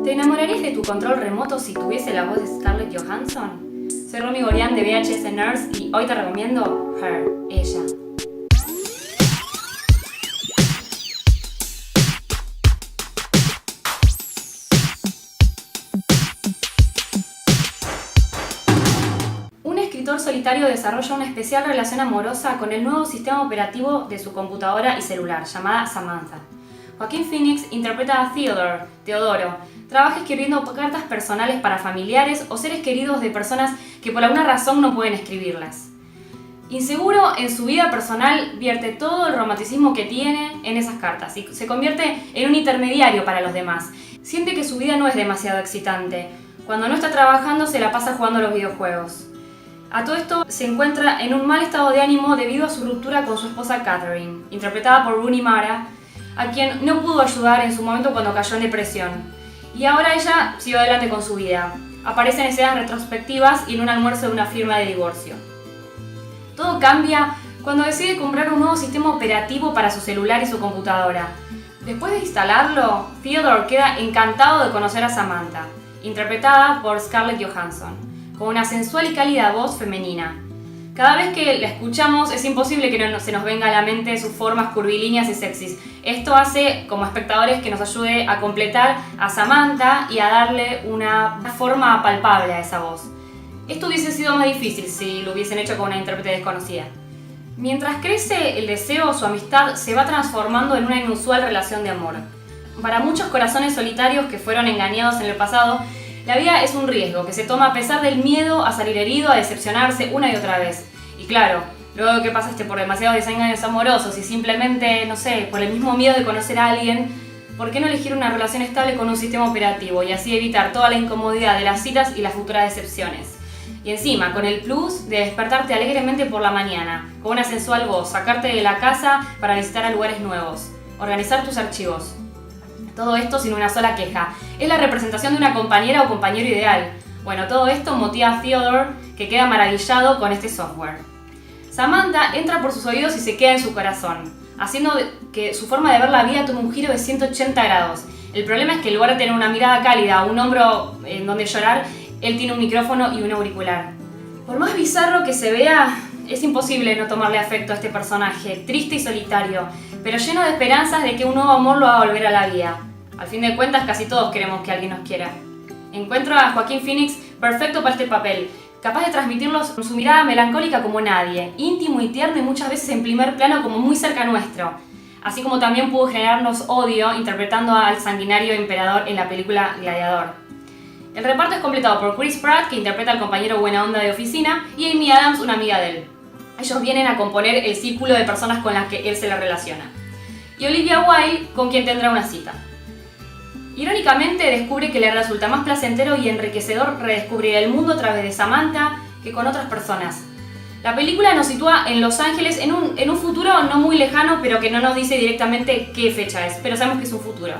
¿Te enamorarías de tu control remoto si tuviese la voz de Scarlett Johansson? Soy Romy Gorián de VHS Nerds y hoy te recomiendo Her, ella. Un escritor solitario desarrolla una especial relación amorosa con el nuevo sistema operativo de su computadora y celular, llamada Samantha. Joaquin Phoenix interpreta a Teodoro. Trabaja escribiendo cartas personales para familiares o seres queridos de personas que por alguna razón no pueden escribirlas. Inseguro en su vida personal, vierte todo el romanticismo que tiene en esas cartas y se convierte en un intermediario para los demás. Siente que su vida no es demasiado excitante. Cuando no está trabajando, se la pasa jugando a los videojuegos. A todo esto se encuentra en un mal estado de ánimo debido a su ruptura con su esposa Catherine, interpretada por Rooney Mara, a quien no pudo ayudar en su momento cuando cayó en depresión. Y ahora ella siguió adelante con su vida. Aparece en escenas retrospectivas y en un almuerzo de una firma de divorcio. Todo cambia cuando decide comprar un nuevo sistema operativo para su celular y su computadora. Después de instalarlo, Theodore queda encantado de conocer a Samantha, interpretada por Scarlett Johansson, con una sensual y cálida voz femenina. Cada vez que la escuchamos es imposible que no se nos venga a la mente sus formas curvilíneas y sexys. Esto hace, como espectadores, que nos ayude a completar a Samantha y a darle una forma palpable a esa voz. Esto hubiese sido más difícil si lo hubiesen hecho con una intérprete desconocida. Mientras crece el deseo, su amistad se va transformando en una inusual relación de amor. Para muchos corazones solitarios que fueron engañados en el pasado, la vida es un riesgo que se toma a pesar del miedo a salir herido, a decepcionarse una y otra vez. Y claro, luego que pasaste por demasiados desengaños amorosos y simplemente, no sé, por el mismo miedo de conocer a alguien, ¿por qué no elegir una relación estable con un sistema operativo y así evitar toda la incomodidad de las citas y las futuras decepciones? Y encima, con el plus de despertarte alegremente por la mañana, con una sensual voz, sacarte de la casa para visitar a lugares nuevos, organizar tus archivos. Todo esto sin una sola queja. Es la representación de una compañera o compañero ideal. Bueno, todo esto motiva a Theodore, que queda maravillado con este software. Samantha entra por sus oídos y se queda en su corazón, haciendo que su forma de ver la vida tome un giro de 180 grados. El problema es que en lugar de tener una mirada cálida, un hombro en donde llorar, él tiene un micrófono y un auricular. Por más bizarro que se vea, es imposible no tomarle afecto a este personaje, triste y solitario, pero lleno de esperanzas de que un nuevo amor lo haga volver a la vida. Al fin de cuentas, casi todos queremos que alguien nos quiera. Encuentro a Joaquin Phoenix perfecto para este papel, capaz de transmitirnos con su mirada melancólica como nadie, íntimo y tierno y muchas veces en primer plano como muy cerca nuestro. Así como también pudo generarnos odio interpretando al sanguinario emperador en la película Gladiador. El reparto es completado por Chris Pratt, que interpreta al compañero buena onda de oficina, y Amy Adams, una amiga de él. Ellos vienen a componer el círculo de personas con las que él se le relaciona. Y Olivia Wilde, con quien tendrá una cita. Irónicamente, descubre que le resulta más placentero y enriquecedor redescubrir el mundo a través de Samantha que con otras personas. La película nos sitúa en Los Ángeles en un futuro no muy lejano, pero que no nos dice directamente qué fecha es, pero sabemos que es un futuro.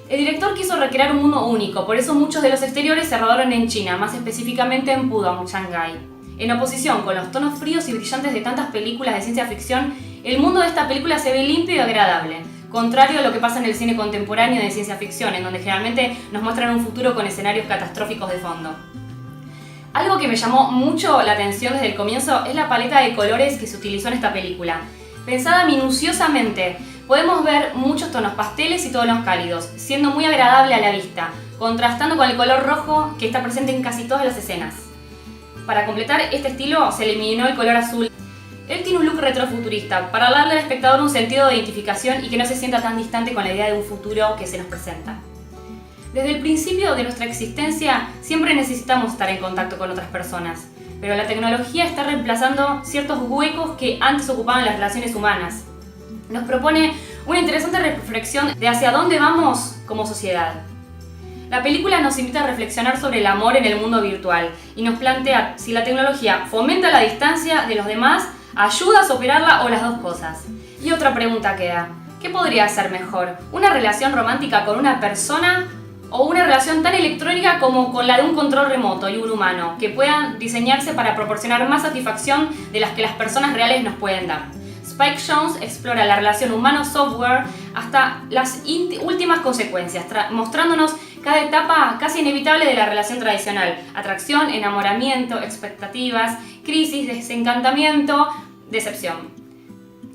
El director quiso recrear un mundo único, por eso muchos de los exteriores se rodaron en China, más específicamente en Pudong, Shanghái. En oposición con los tonos fríos y brillantes de tantas películas de ciencia ficción, el mundo de esta película se ve limpio y agradable, contrario a lo que pasa en el cine contemporáneo de ciencia ficción, en donde generalmente nos muestran un futuro con escenarios catastróficos de fondo. Algo que me llamó mucho la atención desde el comienzo es la paleta de colores que se utilizó en esta película. Pensada minuciosamente, podemos ver muchos tonos pasteles y tonos cálidos, siendo muy agradable a la vista, contrastando con el color rojo que está presente en casi todas las escenas. Para completar este estilo se eliminó el color azul. Él tiene un look retrofuturista para darle al espectador un sentido de identificación y que no se sienta tan distante con la idea de un futuro que se nos presenta. Desde el principio de nuestra existencia siempre necesitamos estar en contacto con otras personas, pero la tecnología está reemplazando ciertos huecos que antes ocupaban las relaciones humanas. Nos propone una interesante reflexión de hacia dónde vamos como sociedad. La película nos invita a reflexionar sobre el amor en el mundo virtual y nos plantea si la tecnología fomenta la distancia de los demás, ayuda a superarla o las dos cosas. Y otra pregunta queda, ¿qué podría ser mejor? ¿Una relación romántica con una persona o una relación tan electrónica como con la de un control remoto y un humano, que puedan diseñarse para proporcionar más satisfacción de las que las personas reales nos pueden dar? Spike Jonze explora la relación humano-software hasta las últimas consecuencias, mostrándonos cada etapa casi inevitable de la relación tradicional: atracción, enamoramiento, expectativas, crisis, desencantamiento, decepción.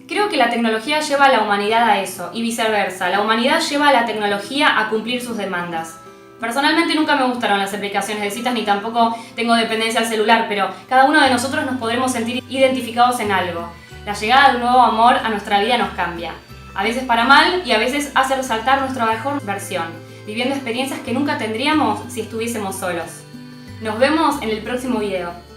Creo que la tecnología lleva a la humanidad a eso, y viceversa. La humanidad lleva a la tecnología a cumplir sus demandas. Personalmente nunca me gustaron las aplicaciones de citas ni tampoco tengo dependencia al celular, pero cada uno de nosotros nos podremos sentir identificados en algo. La llegada de un nuevo amor a nuestra vida nos cambia. A veces para mal y a veces hace resaltar nuestra mejor versión, viviendo experiencias que nunca tendríamos si estuviésemos solos. Nos vemos en el próximo video.